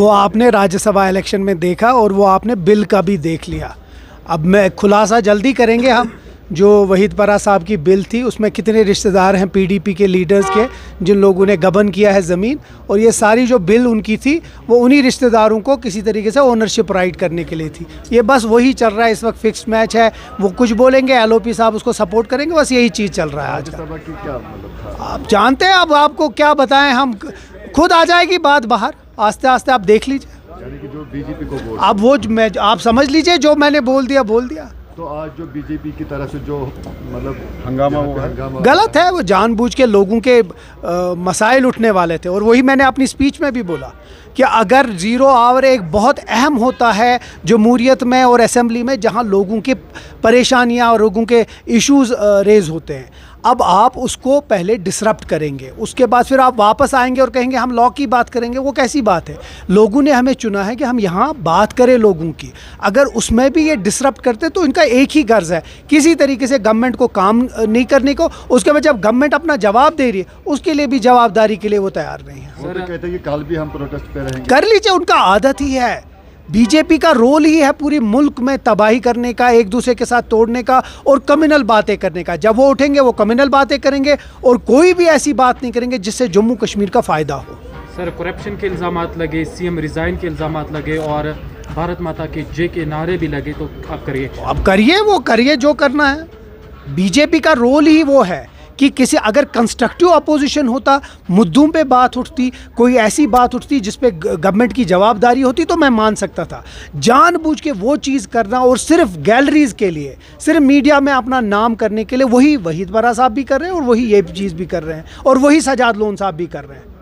वो आपने राज्यसभा इलेक्शन में देखा और वो आपने बिल का भी देख लिया। अब मैं खुलासा जल्दी करेंगे हम, जो वहीदपरा साहब की बिल थी उसमें कितने रिश्तेदार हैं पीडीपी के लीडर्स के जिन लोगों ने गबन किया है ज़मीन, और ये सारी जो बिल उनकी थी वो उन्हीं रिश्तेदारों को किसी तरीके से ओनरशिप राइट करने के लिए थी। ये बस वही चल रहा है इस वक्त, फिक्स मैच है। वो कुछ बोलेंगे, एलओपी साहब उसको सपोर्ट करेंगे, बस यही चीज़ चल रहा है आज का। आप जानते हैं, अब आपको क्या बताएं, हम खुद आ जाएगी बात बाहर आस्ते आस्ते, आप देख लीजिए। यानी कि जो बीजेपी को बोल, अब वो मैं आप समझ लीजिए, जो मैंने बोल दिया। तो आज जो बीजेपी की तरफ से जो मतलब हंगामा हुआ है गलत है। वो जानबूझ के लोगों के मसाइल उठने वाले थे, और वही मैंने अपनी स्पीच में भी बोला कि अगर 0 आवर एक बहुत अहम होता है जमहूरियत में और असेंबली में, जहां लोगों के परेशानियां और लोगों के इश्यूज रेज होते हैं। अब आप उसको पहले डिसरप्ट करेंगे, उसके बाद फिर आप वापस आएंगे और कहेंगे हम लॉ की बात करेंगे। वो कैसी बात है? लोगों ने हमें चुना है कि हम यहाँ बात करें लोगों की। अगर उसमें भी ये डिसरप्ट करते तो इनका एक ही गर्ज है, किसी तरीके से गवर्नमेंट को काम नहीं करने को। उसके बाद जब गवर्नमेंट अपना जवाब दे रही है, उसके लिए भी जवाबदारी के लिए वो तैयार नहीं है। वो तो कहते हैं कि कल भी हम प्रोटेस्ट पे रहेंगे। कर लीजिए, उनका आदत ही है। बीजेपी का रोल ही है पूरी मुल्क में तबाही करने का, एक दूसरे के साथ तोड़ने का और कम्युनल बातें करने का। जब वो उठेंगे वो कम्युनल बातें करेंगे और कोई भी ऐसी बात नहीं करेंगे जिससे जम्मू कश्मीर का फ़ायदा हो। सर, करप्शन के इल्ज़ामात लगे, सीएम रिज़ाइन के इल्ज़ामात लगे और भारत माता के जय के नारे भी लगे, तो आप करिए। अब करिए, वो करिए जो करना है। बीजेपी का रोल ही वो है कि किसी अगर कंस्ट्रक्टिव अपोजिशन होता, मुद्दों पे बात उठती, कोई ऐसी बात उठती जिस पे गवर्नमेंट की जवाबदारी होती, तो मैं मान सकता था। जानबूझ के वो चीज़ करना और सिर्फ गैलरीज के लिए, सिर्फ मीडिया में अपना नाम करने के लिए, वही वहीदपरा साहब भी कर रहे हैं और वही ये चीज़ भी कर रहे हैं और वही सजाद लोन साहब भी कर रहे हैं।